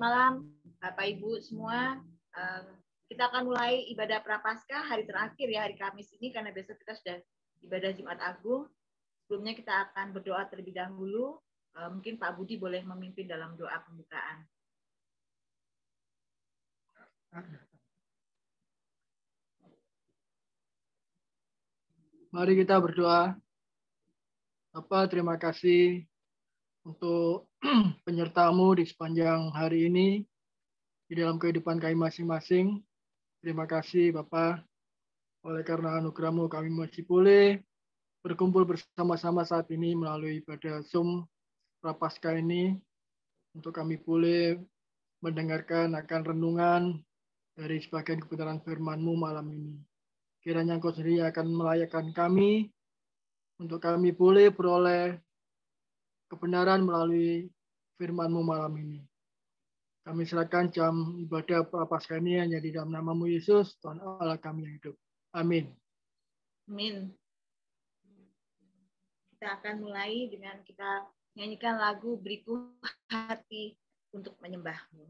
Malam, Bapak Ibu semua. Kita akan mulai ibadah Prapaskah hari terakhir ya, hari Kamis ini, karena besok kita sudah ibadah Jumat Agung. Sebelumnya kita akan berdoa terlebih dahulu. Mungkin Pak Budi boleh memimpin dalam doa pembukaan. Mari kita berdoa. Bapak, terima kasih untuk penyertamu di sepanjang hari ini, di dalam kehidupan kami masing-masing. Terima kasih Bapak, oleh karena anugerah-Mu kami masih boleh berkumpul bersama-sama saat ini melalui ibadah Zoom Prapaskah ini, untuk kami boleh mendengarkan akan renungan dari sebagian kebenaran firman-Mu malam ini. Kiranya Engkau sendiri akan melayakkan kami, untuk kami boleh beroleh kebenaran melalui firman-Mu malam ini. Kami serahkan jam ibadah Prapaskah ini hanya di dalam nama-Mu Yesus, Tuhan Allah kami yang hidup. Amin. Amin. Kita akan mulai dengan kita nyanyikan lagu Beriku Hati untuk Menyembah-Mu.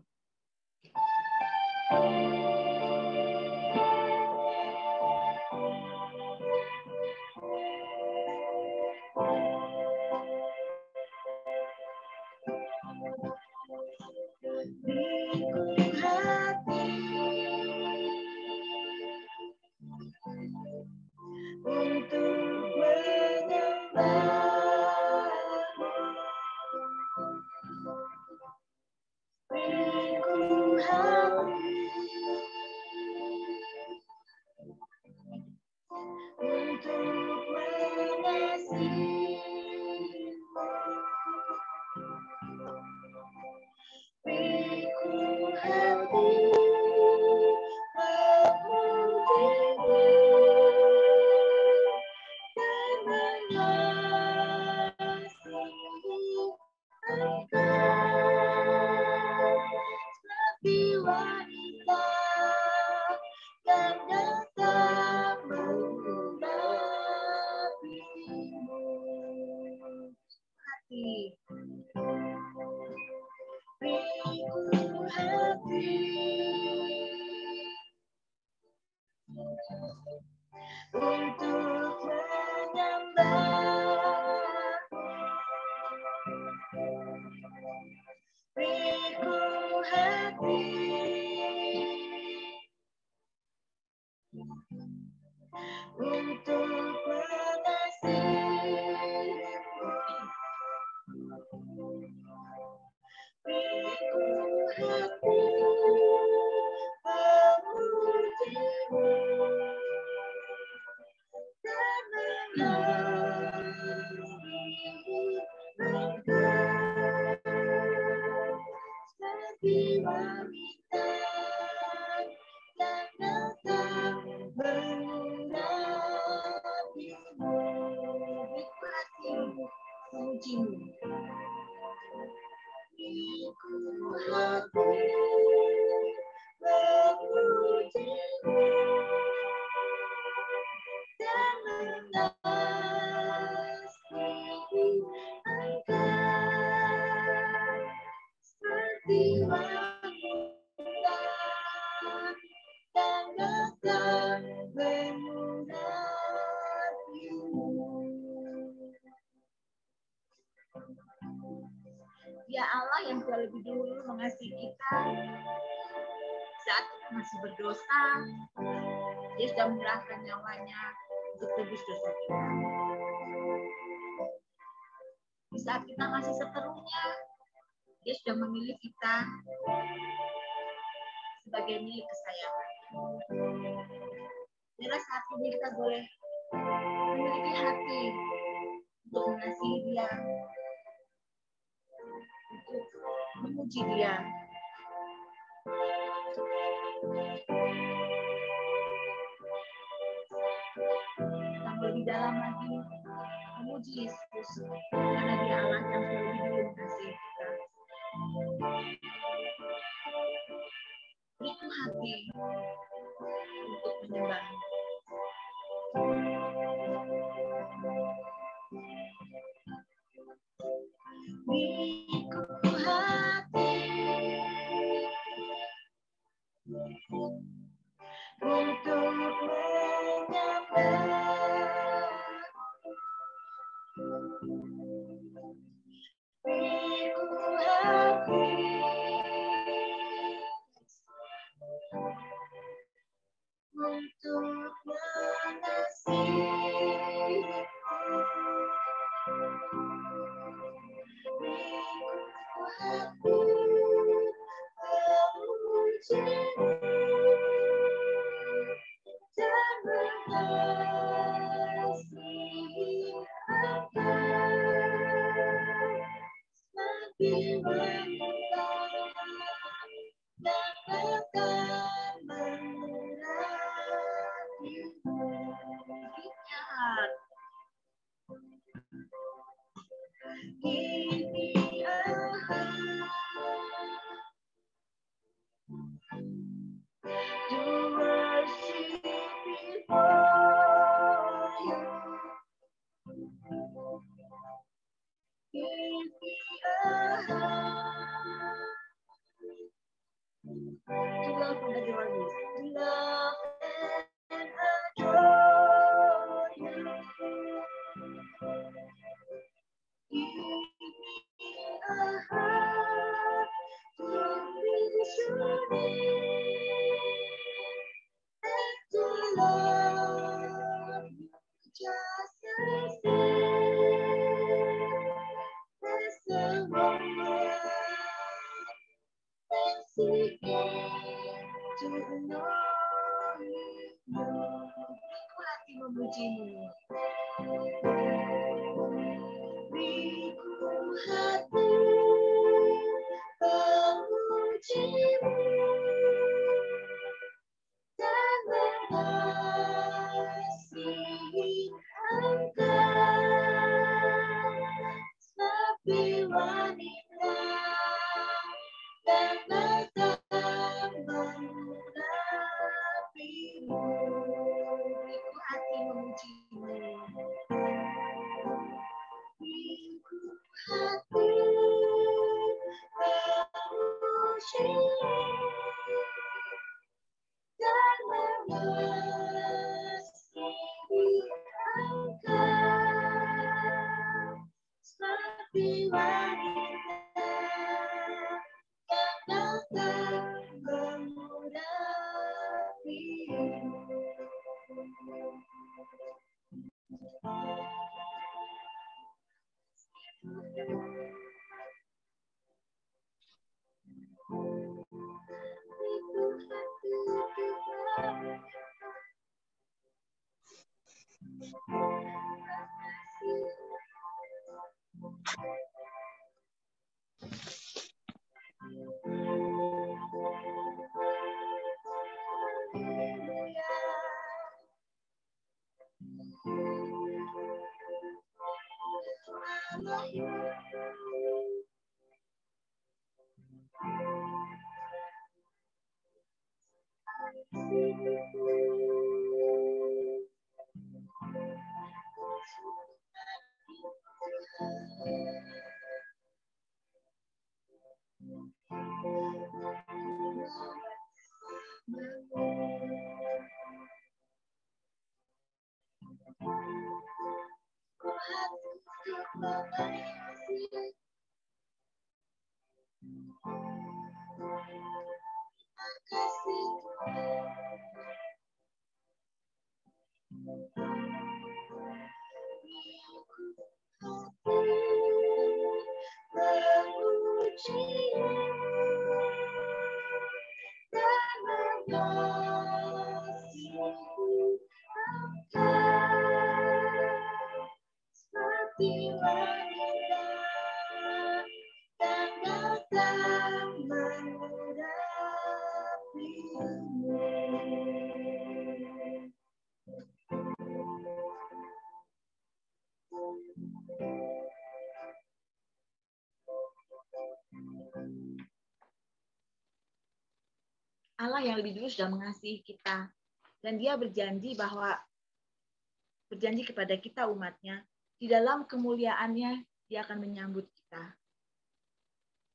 Ya Allah yang sudah lebih dulu mengasihi kita saat kita masih berdosa, Dia sudah menyerahkan nyawanya untuk tebus dosa kita. Di saat kita masih sepenuhnya, Dia sudah memilih kita sebagai milik kesayangan. Bila saat ini kita boleh memiliki hati untuk mengasihi Dia, untuk memuji Dia. Kita lebih dalam lagi memuji Yesus, karena Dia Allah yang sudah lebih dulu mengasihi kita. Beriku hati untuk menyembah. Beriku hati Allah yang lebih dulu sudah mengasihi kita, dan Dia berjanji kepada kita umatnya, di dalam kemuliaannya Dia akan menyambut kita.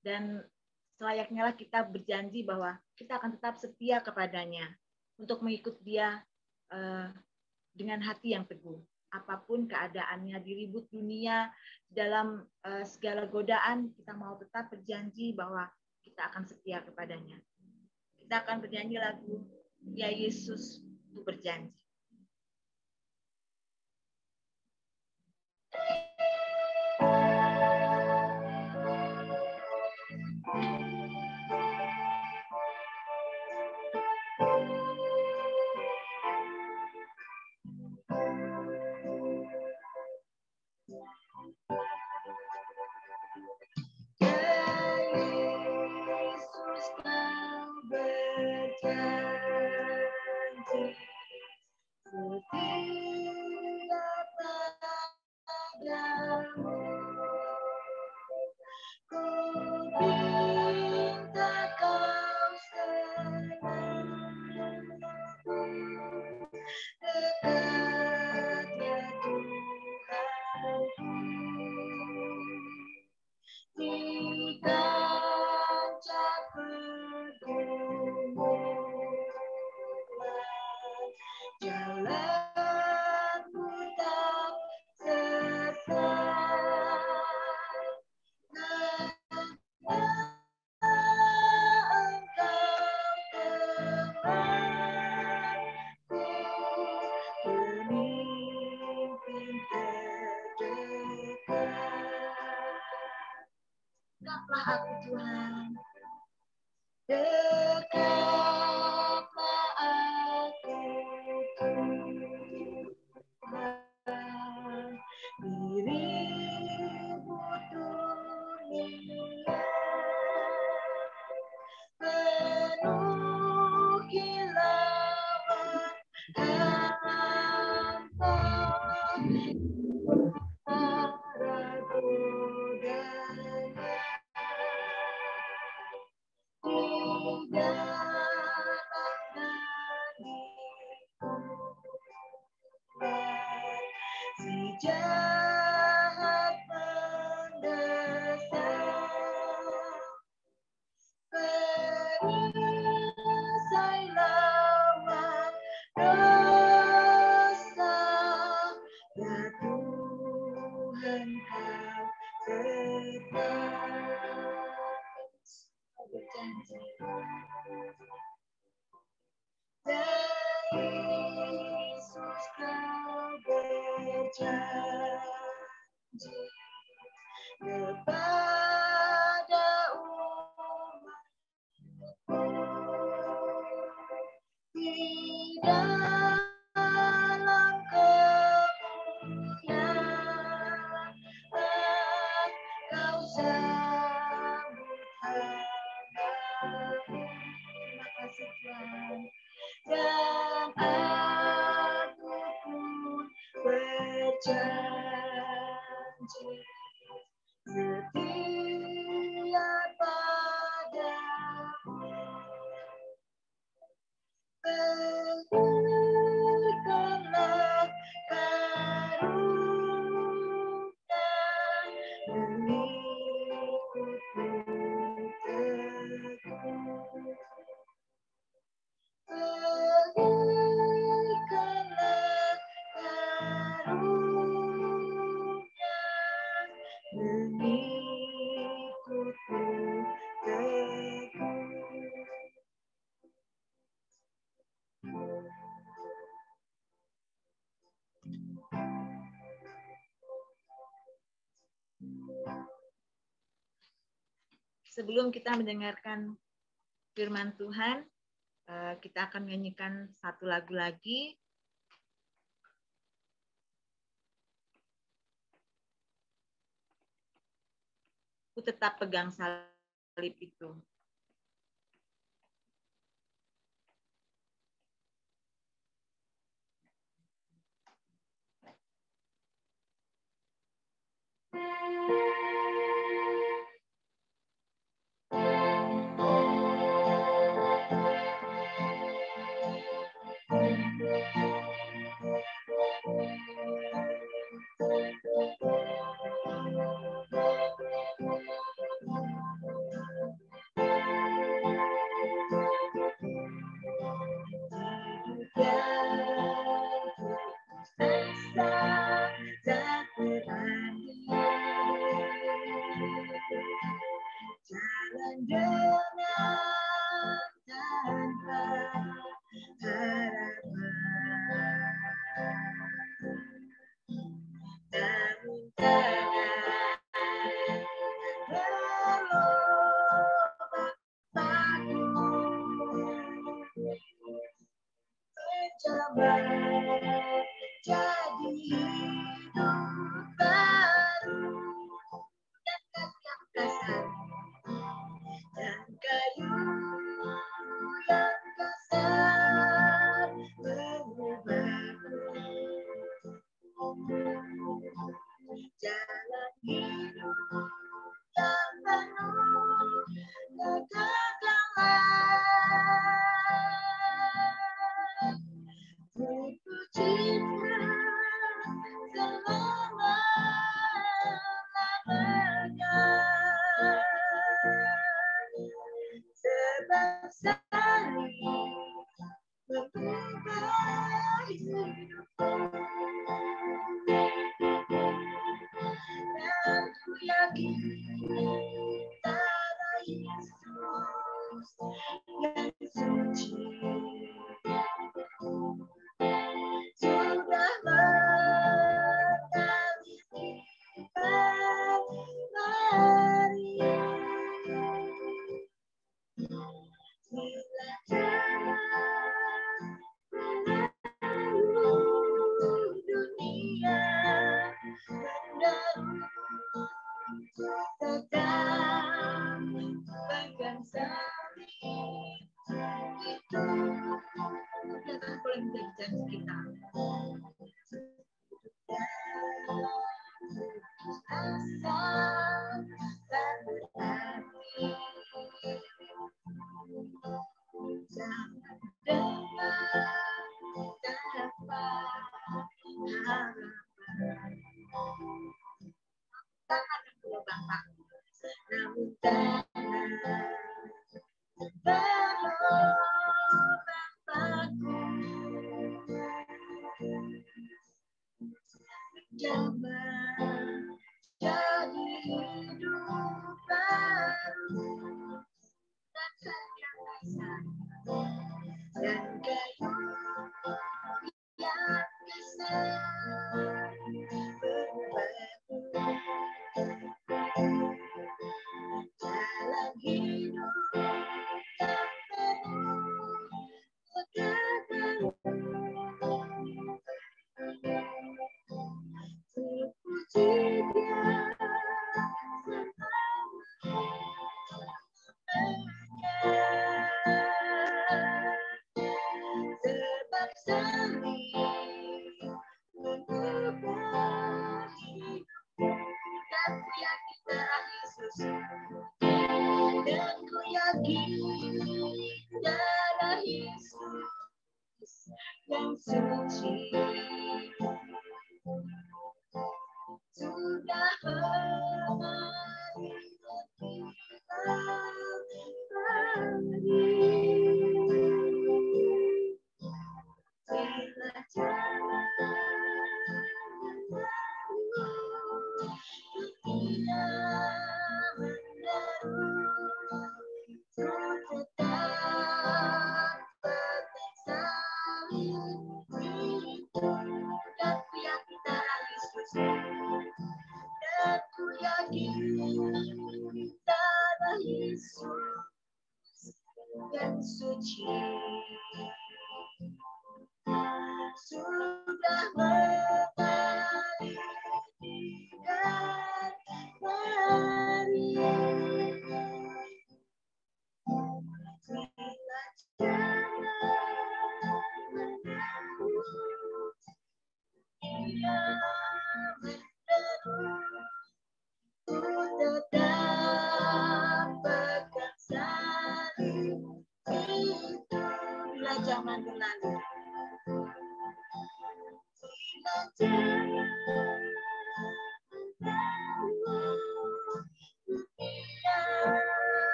Dan selayaknya lah kita berjanji bahwa kita akan tetap setia kepadanya untuk mengikut Dia dengan hati yang teguh. Apapun keadaannya, di ribut dunia, dalam segala godaan, kita mau tetap berjanji bahwa kita akan setia kepadanya. Kita akan bernyanyi lagu Ya Yesus Ku Berjanji. Dekatlah aku Tuhan, dirimu dunia penuh kilauan hampa para godaan di dalam nadiku si jahat mendesak perisai lawan dosa ya Tuhan kau tetap berjanji dan Yesus kau berjanji kepada umatmu di dalam kemuliaan kau sambut hamba-Mu. Terima kasih Tuhan. Dan aku pun berjanji setia padamu. Berikanlah karunia mengikutku teguh. Berikanlah karunia mengikutku teguh. Sebelum kita mendengarkan firman Tuhan, kita akan menyanyikan satu lagu lagi. Ku tetap pegang salib itu. Jalan dengan tanpa harapan, namun tangan berlomba paku mencoba jadi hidup baru dan kakak kasar dan kayu yang kasar mengubahku. Jalan hidup yang penuh kegagalan, ku cinta selama-lamanya. Sebab salib mengubah hidupku. Dan ku yakin darah Yesus yang suci sudah mengaliri kembali.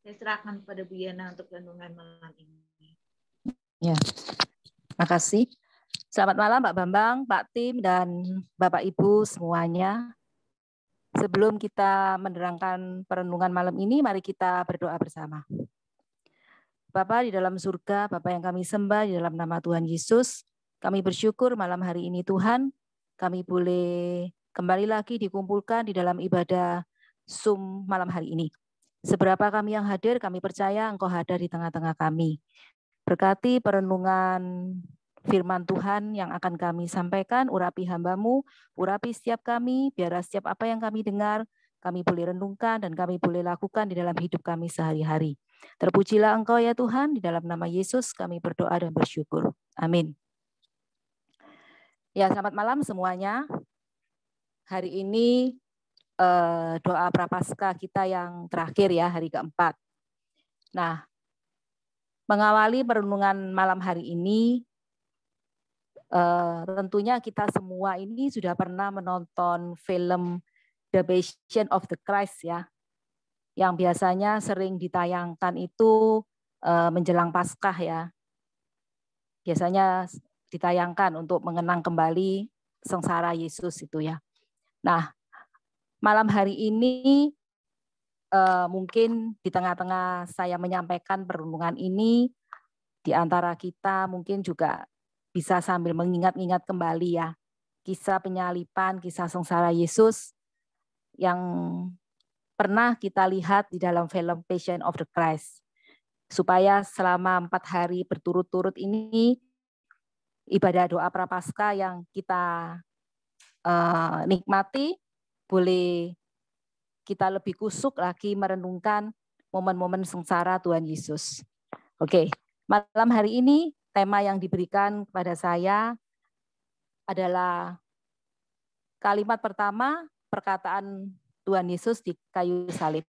Saya serahkan kepada Bu Yana untuk renungan malam ini. Ya, makasih. Selamat malam Pak Bambang, Pak Tim, dan Bapak Ibu semuanya. Sebelum kita menerangkan perenungan malam ini, mari kita berdoa bersama. Bapa di dalam surga, Bapa yang kami sembah di dalam nama Tuhan Yesus, kami bersyukur malam hari ini Tuhan, kami boleh kembali lagi dikumpulkan di dalam ibadah Zoom malam hari ini. Seberapa kami yang hadir, kami percaya Engkau hadir di tengah-tengah kami. Berkati perenungan firman Tuhan yang akan kami sampaikan, urapi hamba-Mu, urapi setiap kami, biar setiap apa yang kami dengar, kami boleh renungkan dan kami boleh lakukan di dalam hidup kami sehari-hari. Terpujilah Engkau ya Tuhan, di dalam nama Yesus kami berdoa dan bersyukur. Amin. Ya, selamat malam semuanya. Hari ini doa Prapaskah kita yang terakhir ya, hari keempat. Nah, mengawali perenungan malam hari ini, tentunya kita semua ini sudah pernah menonton film The Passion of the Christ ya, yang biasanya sering ditayangkan itu menjelang Paskah ya. Biasanya ditayangkan untuk mengenang kembali sengsara Yesus itu ya. Nah, malam hari ini mungkin di tengah-tengah saya menyampaikan perenungan ini, di antara kita mungkin juga bisa sambil mengingat-ingat kembali ya, kisah penyalipan, kisah sengsara Yesus yang pernah kita lihat di dalam film Passion of the Christ. Supaya selama 4 hari berturut-turut ini, ibadah doa Prapaskah yang kita nikmati, boleh kita lebih kusuk lagi merenungkan momen-momen sengsara Tuhan Yesus. Oke, malam hari ini tema yang diberikan kepada saya adalah kalimat pertama perkataan Tuhan Yesus di kayu salib.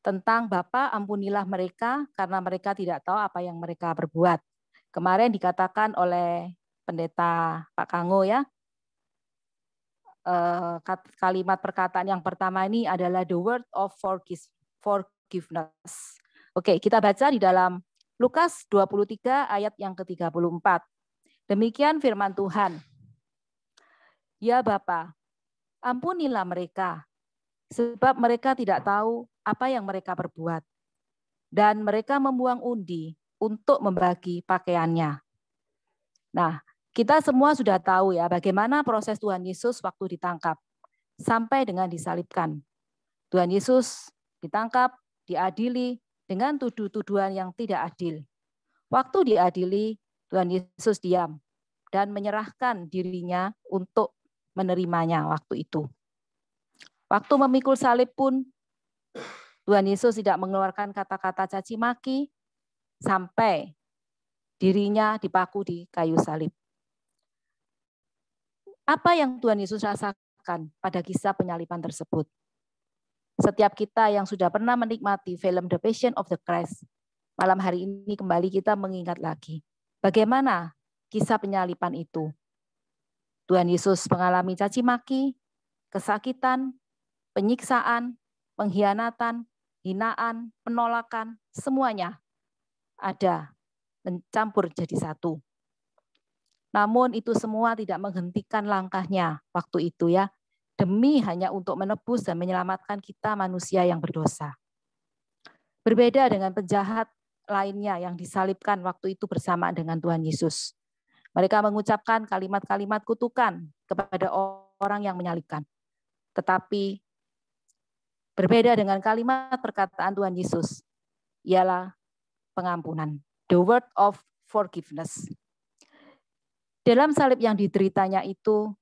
Tentang Bapa, ampunilah mereka karena mereka tidak tahu apa yang mereka berbuat. Kemarin dikatakan oleh pendeta Pak Kango ya, kalimat perkataan yang pertama ini adalah the word of forgiveness. Oke, kita baca di dalam Lukas 23 ayat yang ke-34. Demikian firman Tuhan. Ya Bapa, ampunilah mereka, sebab mereka tidak tahu apa yang mereka perbuat. Dan mereka membuang undi untuk membagi pakaiannya. Nah, kita semua sudah tahu ya bagaimana proses Tuhan Yesus waktu ditangkap sampai dengan disalibkan. Tuhan Yesus ditangkap, diadili dengan tuduhan yang tidak adil. Waktu diadili, Tuhan Yesus diam dan menyerahkan dirinya untuk menerimanya waktu itu. Waktu memikul salib pun, Tuhan Yesus tidak mengeluarkan kata-kata caci maki sampai dirinya dipaku di kayu salib. Apa yang Tuhan Yesus rasakan pada kisah penyaliban tersebut? Setiap kita yang sudah pernah menikmati film The Passion of the Christ, malam hari ini kembali kita mengingat lagi bagaimana kisah penyaliban itu. Tuhan Yesus mengalami caci maki, kesakitan, penyiksaan, pengkhianatan, hinaan, penolakan, semuanya ada mencampur jadi satu. Namun itu semua tidak menghentikan langkahnya waktu itu ya, demi hanya untuk menebus dan menyelamatkan kita manusia yang berdosa. Berbeda dengan penjahat lainnya yang disalibkan waktu itu bersama dengan Tuhan Yesus. Mereka mengucapkan kalimat-kalimat kutukan kepada orang yang menyalibkan. Tetapi berbeda dengan kalimat perkataan Tuhan Yesus, ialah pengampunan. The word of forgiveness. Dalam salib yang dideritanya itu,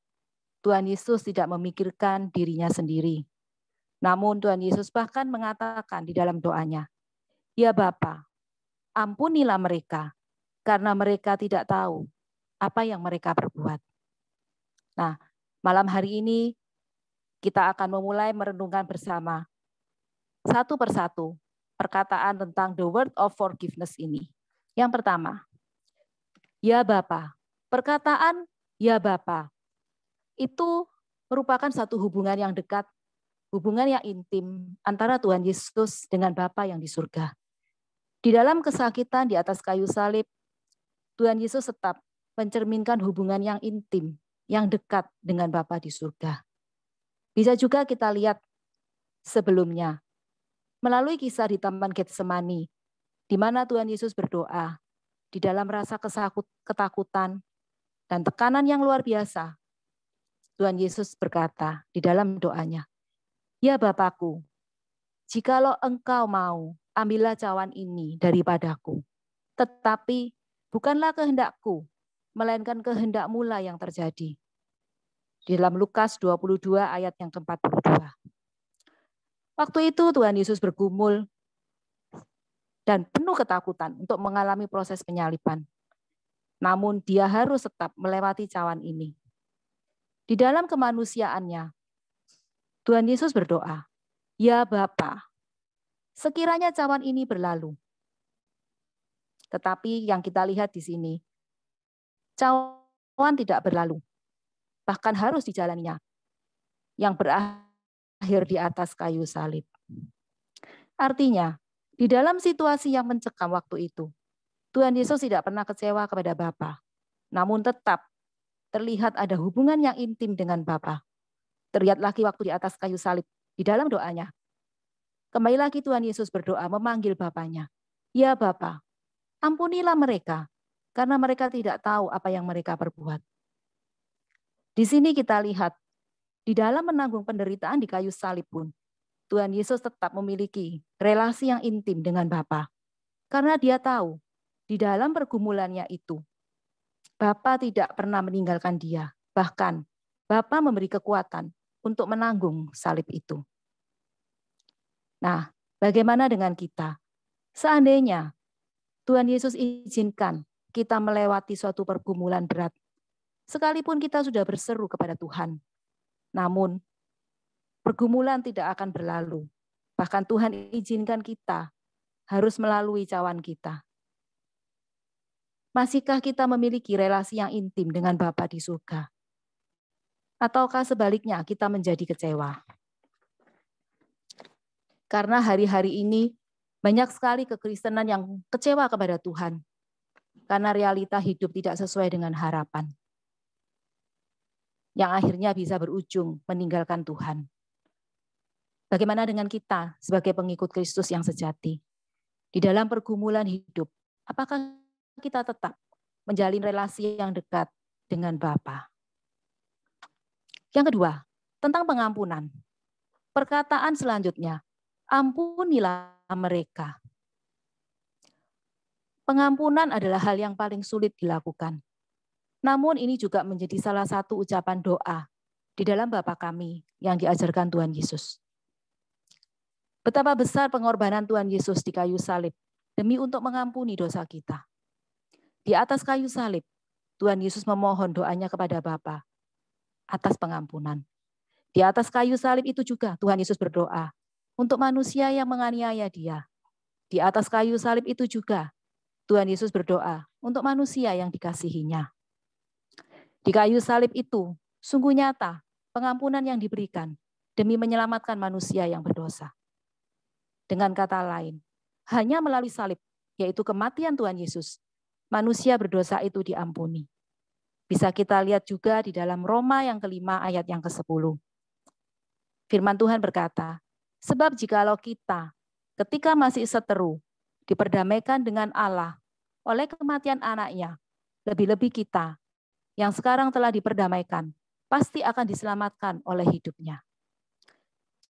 Tuhan Yesus tidak memikirkan dirinya sendiri. Namun Tuhan Yesus bahkan mengatakan di dalam doanya, ya Bapa, ampunilah mereka, karena mereka tidak tahu apa yang mereka berbuat. Nah, malam hari ini kita akan memulai merenungkan bersama satu persatu perkataan tentang the word of forgiveness ini. Yang pertama, ya Bapa. Perkataan ya Bapa itu merupakan satu hubungan yang dekat, hubungan yang intim antara Tuhan Yesus dengan Bapa yang di surga. Di dalam kesakitan di atas kayu salib, Tuhan Yesus tetap mencerminkan hubungan yang intim, yang dekat dengan Bapa di surga. Bisa juga kita lihat sebelumnya, melalui kisah di Taman Getsemani, di mana Tuhan Yesus berdoa, di dalam rasa ketakutan dan tekanan yang luar biasa, Tuhan Yesus berkata di dalam doanya, ya Bapakku, jikalau engkau mau, ambillah cawan ini daripadaku. Tetapi bukanlah kehendakku, melainkan kehendakmu lah yang terjadi. Di dalam Lukas 22 ayat yang ke-42. Waktu itu Tuhan Yesus bergumul dan penuh ketakutan untuk mengalami proses penyaliban. Namun dia harus tetap melewati cawan ini. Di dalam kemanusiaannya, Tuhan Yesus berdoa, ya Bapa, sekiranya cawan ini berlalu. Tetapi yang kita lihat di sini, cawan tidak berlalu. Bahkan harus dijalaninya, yang berakhir di atas kayu salib. Artinya, di dalam situasi yang mencekam waktu itu, Tuhan Yesus tidak pernah kecewa kepada Bapa, namun tetap terlihat ada hubungan yang intim dengan Bapa. Terlihat lagi waktu di atas kayu salib. Di dalam doanya, kembali lagi Tuhan Yesus berdoa memanggil Bapanya. Ya Bapa, ampunilah mereka, karena mereka tidak tahu apa yang mereka perbuat. Di sini kita lihat, di dalam menanggung penderitaan di kayu salib pun, Tuhan Yesus tetap memiliki relasi yang intim dengan Bapa. Karena dia tahu, di dalam pergumulannya itu, Bapa tidak pernah meninggalkan dia. Bahkan, Bapa memberi kekuatan untuk menanggung salib itu. Nah, bagaimana dengan kita? Seandainya Tuhan Yesus izinkan kita melewati suatu pergumulan berat, sekalipun kita sudah berseru kepada Tuhan, namun pergumulan tidak akan berlalu. Bahkan Tuhan izinkan kita harus melalui cawan kita. Masihkah kita memiliki relasi yang intim dengan Bapa di surga? Ataukah sebaliknya kita menjadi kecewa? Karena hari-hari ini banyak sekali kekristenan yang kecewa kepada Tuhan. Karena realita hidup tidak sesuai dengan harapan. Yang akhirnya bisa berujung meninggalkan Tuhan. Bagaimana dengan kita sebagai pengikut Kristus yang sejati? Di dalam pergumulan hidup, apakah kita tetap menjalin relasi yang dekat dengan Bapa? Yang kedua, tentang pengampunan. Perkataan selanjutnya, ampunilah mereka. Pengampunan adalah hal yang paling sulit dilakukan. Namun ini juga menjadi salah satu ucapan doa di dalam Bapa kami yang diajarkan Tuhan Yesus. Betapa besar pengorbanan Tuhan Yesus di kayu salib demi untuk mengampuni dosa kita. Di atas kayu salib, Tuhan Yesus memohon doanya kepada Bapa atas pengampunan. Di atas kayu salib itu juga Tuhan Yesus berdoa untuk manusia yang menganiaya dia. Di atas kayu salib itu juga Tuhan Yesus berdoa untuk manusia yang dikasihinya. Di kayu salib itu sungguh nyata pengampunan yang diberikan demi menyelamatkan manusia yang berdosa. Dengan kata lain, hanya melalui salib, yaitu kematian Tuhan Yesus, manusia berdosa itu diampuni. Bisa kita lihat juga di dalam Roma yang kelima ayat yang ke-10. Firman Tuhan berkata, sebab jikalau kita ketika masih seteru diperdamaikan dengan Allah oleh kematian anaknya, lebih-lebih kita yang sekarang telah diperdamaikan, pasti akan diselamatkan oleh hidupnya.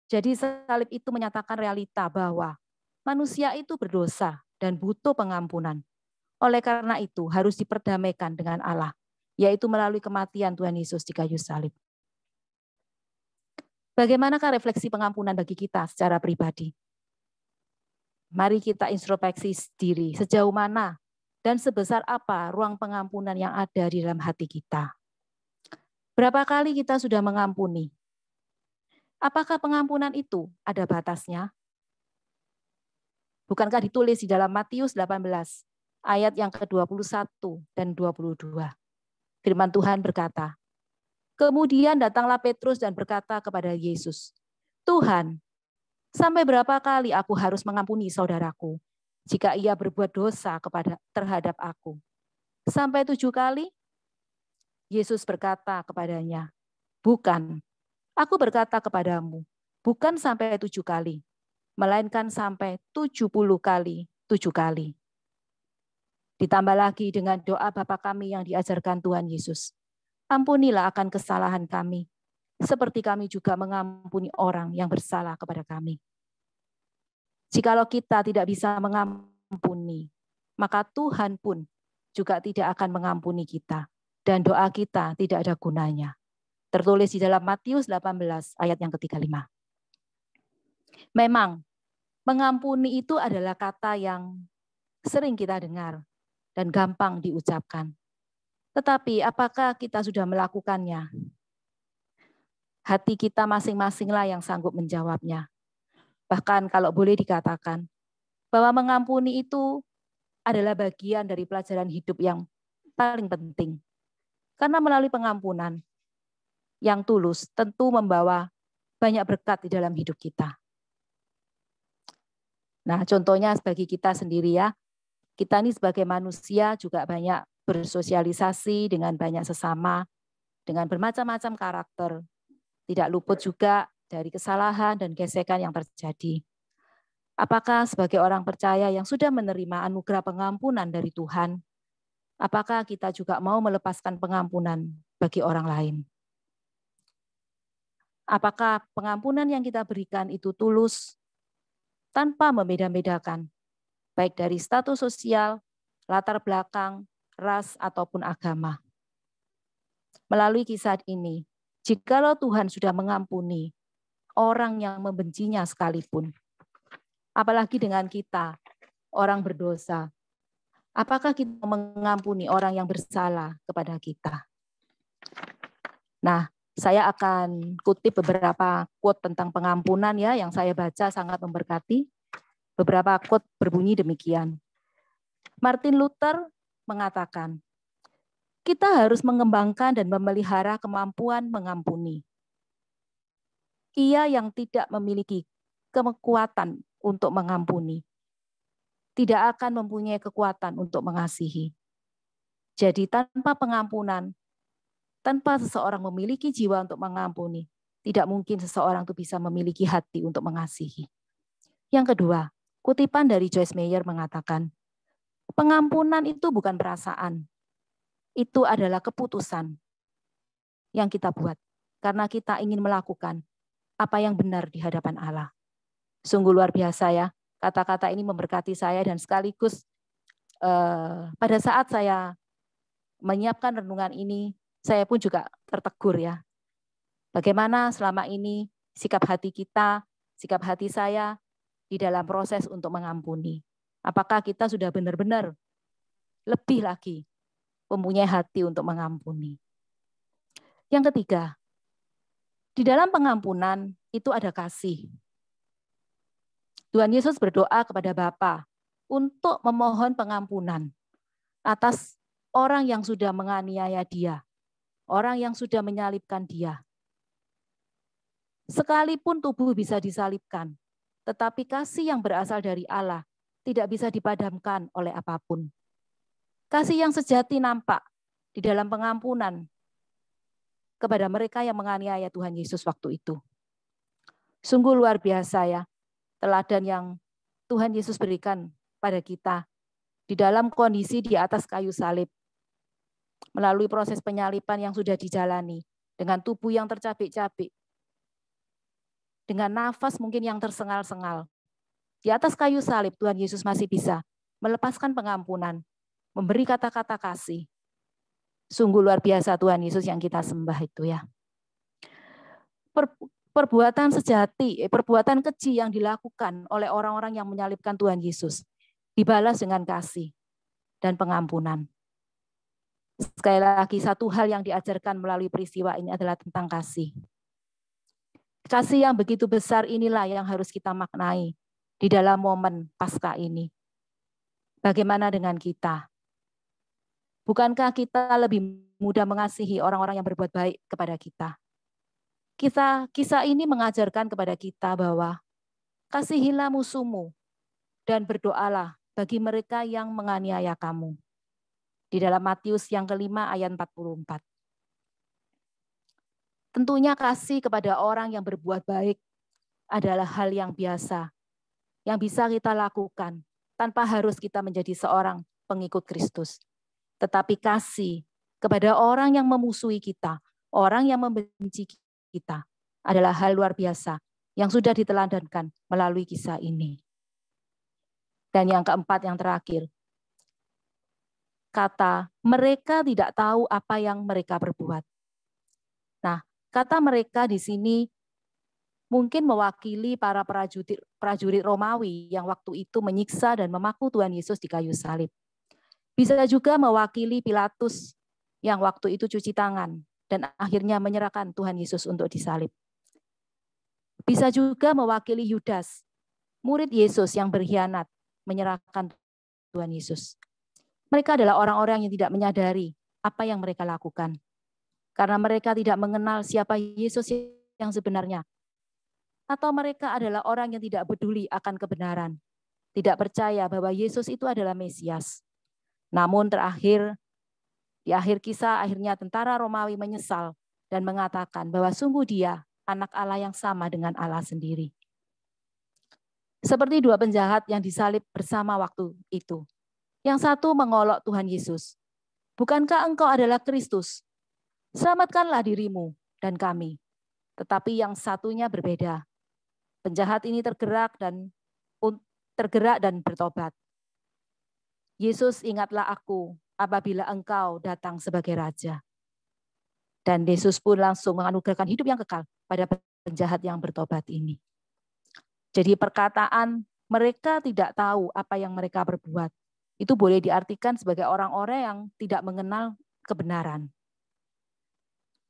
Jadi salib itu menyatakan realita bahwa manusia itu berdosa dan butuh pengampunan. Oleh karena itu harus diperdamaikan dengan Allah, yaitu melalui kematian Tuhan Yesus di kayu salib. Bagaimanakah refleksi pengampunan bagi kita secara pribadi? Mari kita introspeksi diri, sejauh mana dan sebesar apa ruang pengampunan yang ada di dalam hati kita. Berapa kali kita sudah mengampuni? Apakah pengampunan itu ada batasnya? Bukankah ditulis di dalam Matius 18 ayat yang ke-21 dan 22? Firman Tuhan berkata, kemudian datanglah Petrus dan berkata kepada Yesus, Tuhan, sampai berapa kali aku harus mengampuni saudaraku jika ia berbuat dosa terhadap aku? Sampai 7 kali? Yesus berkata kepadanya, bukan, aku berkata kepadamu, bukan sampai 7 kali, melainkan sampai 70 kali 7 kali. Ditambah lagi dengan doa Bapa kami yang diajarkan Tuhan Yesus. Ampunilah akan kesalahan kami, seperti kami juga mengampuni orang yang bersalah kepada kami. Jikalau kita tidak bisa mengampuni, maka Tuhan pun juga tidak akan mengampuni kita. Dan doa kita tidak ada gunanya. Tertulis di dalam Matius 18 ayat yang ke-35. Memang, mengampuni itu adalah kata yang sering kita dengar dan gampang diucapkan. Tetapi apakah kita sudah melakukannya? Hati kita masing-masinglah yang sanggup menjawabnya. Bahkan kalau boleh dikatakan bahwa mengampuni itu adalah bagian dari pelajaran hidup yang paling penting. Karena melalui pengampunan yang tulus tentu membawa banyak berkat di dalam hidup kita. Nah, contohnya bagi kita sendiri ya, kita ini sebagai manusia juga banyak bersosialisasi dengan banyak sesama, dengan bermacam-macam karakter. tidak luput juga dari kesalahan dan gesekan yang terjadi. Apakah sebagai orang percaya yang sudah menerima anugerah pengampunan dari Tuhan, apakah kita juga mau melepaskan pengampunan bagi orang lain? Apakah pengampunan yang kita berikan itu tulus, tanpa membeda-bedakan, baik dari status sosial, latar belakang, ras, ataupun agama? Melalui kisah ini, jikalau Tuhan sudah mengampuni orang yang membencinya sekalipun, apalagi dengan kita, orang berdosa, apakah kita mengampuni orang yang bersalah kepada kita? Nah, saya akan kutip beberapa quote tentang pengampunan ya, yang saya baca sangat memberkati. Beberapa quote berbunyi demikian. Martin Luther mengatakan, kita harus mengembangkan dan memelihara kemampuan mengampuni. Ia yang tidak memiliki kekuatan untuk mengampuni, tidak akan mempunyai kekuatan untuk mengasihi. Jadi tanpa pengampunan, tanpa seseorang memiliki jiwa untuk mengampuni, tidak mungkin seseorang itu bisa memiliki hati untuk mengasihi. Yang kedua, kutipan dari Joyce Meyer mengatakan, pengampunan itu bukan perasaan, itu adalah keputusan yang kita buat karena kita ingin melakukan apa yang benar di hadapan Allah. Sungguh luar biasa ya, kata-kata ini memberkati saya dan sekaligus pada saat saya menyiapkan renungan ini, saya pun juga tertegur ya. Bagaimana selama ini sikap hati kita, sikap hati saya di dalam proses untuk mengampuni. Apakah kita sudah benar-benar lebih lagi mempunyai hati untuk mengampuni? Yang ketiga, di dalam pengampunan itu ada kasih. Tuhan Yesus berdoa kepada Bapa untuk memohon pengampunan atas orang yang sudah menganiaya dia, orang yang sudah menyalibkan dia. Sekalipun tubuh bisa disalibkan, tetapi kasih yang berasal dari Allah tidak bisa dipadamkan oleh apapun. Kasih yang sejati nampak di dalam pengampunan kepada mereka yang menganiaya Tuhan Yesus waktu itu. Sungguh luar biasa ya, teladan yang Tuhan Yesus berikan pada kita di dalam kondisi di atas kayu salib. Melalui proses penyaliban yang sudah dijalani, dengan tubuh yang tercabik-cabik, dengan nafas mungkin yang tersengal-sengal. Di atas kayu salib Tuhan Yesus masih bisa melepaskan pengampunan, memberi kata-kata kasih. Sungguh luar biasa Tuhan Yesus yang kita sembah itu ya. Perbuatan sejati, perbuatan keji yang dilakukan oleh orang-orang yang menyalibkan Tuhan Yesus dibalas dengan kasih dan pengampunan. Sekali lagi, satu hal yang diajarkan melalui peristiwa ini adalah tentang kasih. Kasih yang begitu besar inilah yang harus kita maknai di dalam momen Paskah ini. Bagaimana dengan kita? Bukankah kita lebih mudah mengasihi orang-orang yang berbuat baik kepada kita? Kisah ini mengajarkan kepada kita bahwa kasihilah musuhmu dan berdoalah bagi mereka yang menganiaya kamu. Di dalam Matius yang kelima ayat 44. Tentunya kasih kepada orang yang berbuat baik adalah hal yang biasa, yang bisa kita lakukan tanpa harus kita menjadi seorang pengikut Kristus. Tetapi kasih kepada orang yang memusuhi kita, orang yang membenci kita, adalah hal luar biasa yang sudah diteladankan melalui kisah ini. Dan yang keempat, yang terakhir, kata mereka tidak tahu apa yang mereka berbuat. Nah, kata mereka di sini mungkin mewakili para prajurit Romawi yang waktu itu menyiksa dan memaku Tuhan Yesus di kayu salib. Bisa juga mewakili Pilatus yang waktu itu cuci tangan dan akhirnya menyerahkan Tuhan Yesus untuk disalib. Bisa juga mewakili Yudas, murid Yesus yang berkhianat menyerahkan Tuhan Yesus. Mereka adalah orang-orang yang tidak menyadari apa yang mereka lakukan. Karena mereka tidak mengenal siapa Yesus yang sebenarnya. Atau mereka adalah orang yang tidak peduli akan kebenaran. Tidak percaya bahwa Yesus itu adalah Mesias. Namun di akhir kisah, akhirnya tentara Romawi menyesal dan mengatakan bahwa sungguh dia anak Allah yang sama dengan Allah sendiri. Seperti dua penjahat yang disalib bersama waktu itu. Yang satu mengolok Tuhan Yesus. Bukankah engkau adalah Kristus? Selamatkanlah dirimu dan kami. Tetapi yang satunya berbeda. Penjahat ini tergerak dan bertobat. Yesus, ingatlah aku apabila engkau datang sebagai raja. Dan Yesus pun langsung menganugerahkan hidup yang kekal pada penjahat yang bertobat ini. Jadi perkataan mereka tidak tahu apa yang mereka berbuat, itu boleh diartikan sebagai orang-orang yang tidak mengenal kebenaran.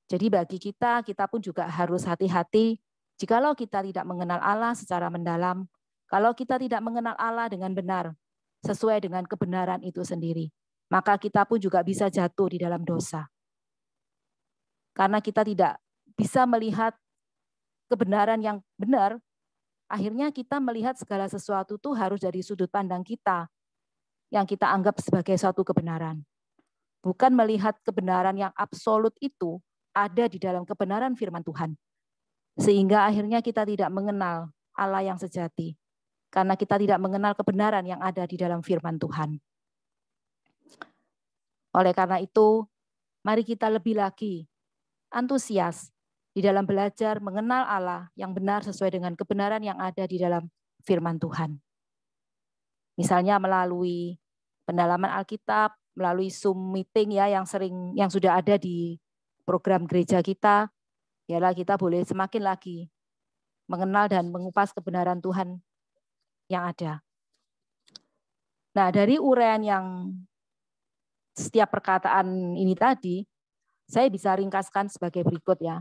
Jadi bagi kita pun juga harus hati-hati jikalau kita tidak mengenal Allah secara mendalam, kalau kita tidak mengenal Allah dengan benar, sesuai dengan kebenaran itu sendiri, maka kita pun juga bisa jatuh di dalam dosa. Karena kita tidak bisa melihat kebenaran yang benar, akhirnya kita melihat segala sesuatu itu harus dari sudut pandang kita, yang kita anggap sebagai suatu kebenaran. Bukan melihat kebenaran yang absolut itu ada di dalam kebenaran firman Tuhan. Sehingga akhirnya kita tidak mengenal Allah yang sejati. Karena kita tidak mengenal kebenaran yang ada di dalam firman Tuhan. Oleh karena itu, mari kita lebih lagi antusias di dalam belajar mengenal Allah yang benar sesuai dengan kebenaran yang ada di dalam firman Tuhan. Misalnya melalui pendalaman Alkitab, melalui Zoom meeting ya yang sudah ada di program gereja kita, yalah kita boleh semakin lagi mengenal dan mengupas kebenaran Tuhan yang ada. Nah, dari uraian yang setiap perkataan ini tadi, saya bisa ringkaskan sebagai berikut ya.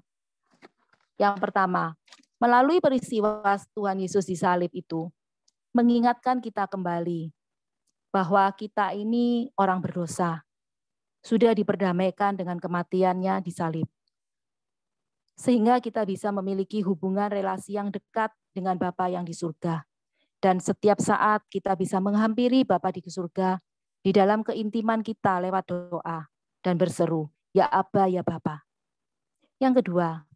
Yang pertama, melalui peristiwa Tuhan Yesus disalib itu, mengingatkan kita kembali bahwa kita ini orang berdosa, sudah diperdamaikan dengan kematiannya di salib. Sehingga kita bisa memiliki hubungan relasi yang dekat dengan Bapa yang di surga. Dan setiap saat kita bisa menghampiri Bapa di surga di dalam keintiman kita lewat doa dan berseru, ya Aba, ya Bapa. Yang kedua,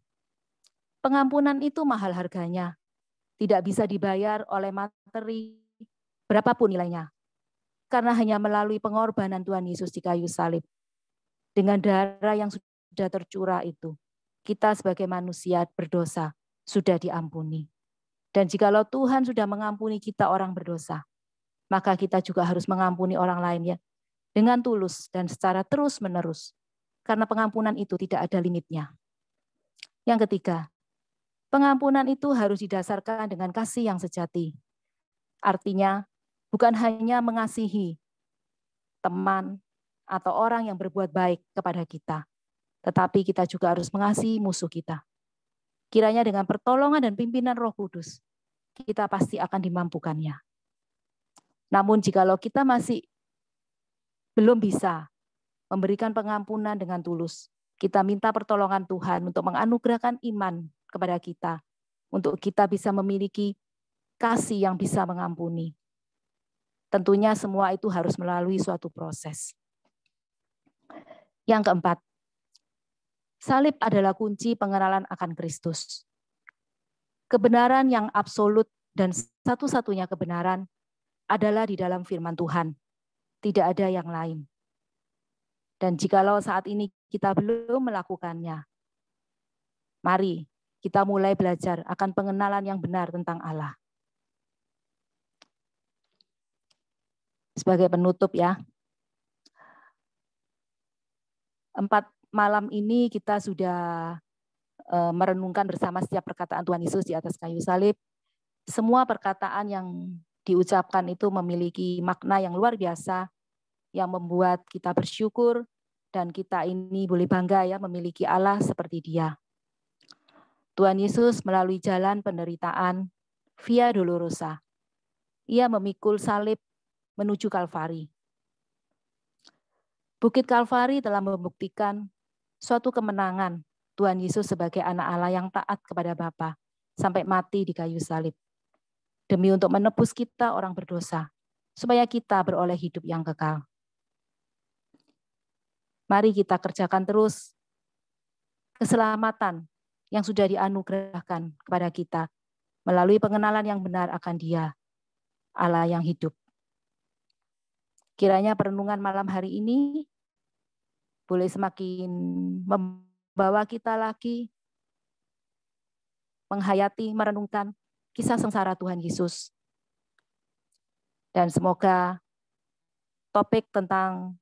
pengampunan itu mahal harganya. Tidak bisa dibayar oleh materi berapapun nilainya. Karena hanya melalui pengorbanan Tuhan Yesus di kayu salib. Dengan darah yang sudah tercurah itu, kita sebagai manusia berdosa sudah diampuni. Dan jikalau Tuhan sudah mengampuni kita orang berdosa, maka kita juga harus mengampuni orang lain ya, dengan tulus dan secara terus-menerus. Karena pengampunan itu tidak ada limitnya. Yang ketiga, pengampunan itu harus didasarkan dengan kasih yang sejati. Artinya, bukan hanya mengasihi teman atau orang yang berbuat baik kepada kita, tetapi kita juga harus mengasihi musuh kita. Kiranya dengan pertolongan dan pimpinan Roh Kudus, kita pasti akan dimampukannya. Namun jikalau kita masih belum bisa memberikan pengampunan dengan tulus, kita minta pertolongan Tuhan untuk menganugerahkan iman kepada kita, untuk kita bisa memiliki kasih yang bisa mengampuni. Tentunya semua itu harus melalui suatu proses. Yang keempat, salib adalah kunci pengenalan akan Kristus. Kebenaran yang absolut dan satu-satunya kebenaran adalah di dalam firman Tuhan. Tidak ada yang lain. Dan jikalau saat ini kita belum melakukannya, mari kita mulai belajar akan pengenalan yang benar tentang Allah. Sebagai penutup ya, 4 malam ini kita sudah merenungkan bersama setiap perkataan Tuhan Yesus di atas kayu salib. Semua perkataan yang diucapkan itu memiliki makna yang luar biasa, yang membuat kita bersyukur, dan kita ini boleh bangga ya memiliki Allah seperti Dia. Tuhan Yesus melalui jalan penderitaan, Via Dolorosa. Ia memikul salib menuju Kalvari. Bukit Kalvari telah membuktikan suatu kemenangan Tuhan Yesus sebagai anak Allah yang taat kepada Bapa sampai mati di kayu salib. Demi untuk menebus kita orang berdosa, supaya kita beroleh hidup yang kekal. Mari kita kerjakan terus keselamatan yang sudah dianugerahkan kepada kita melalui pengenalan yang benar akan Dia, Allah yang hidup. Kiranya perenungan malam hari ini boleh semakin membawa kita lagi menghayati, merenungkan kisah sengsara Tuhan Yesus. Dan semoga topik tentang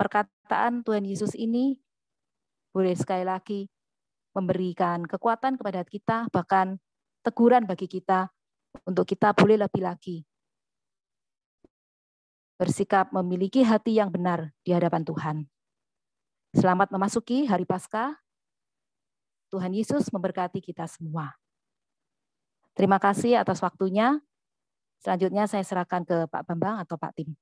perkataan Tuhan Yesus ini boleh sekali lagi memberikan kekuatan kepada kita, bahkan teguran bagi kita untuk kita boleh lebih lagi bersikap memiliki hati yang benar di hadapan Tuhan. Selamat memasuki hari Paskah. Tuhan Yesus memberkati kita semua. Terima kasih atas waktunya. Selanjutnya saya serahkan ke Pak Bambang atau Pak Tim.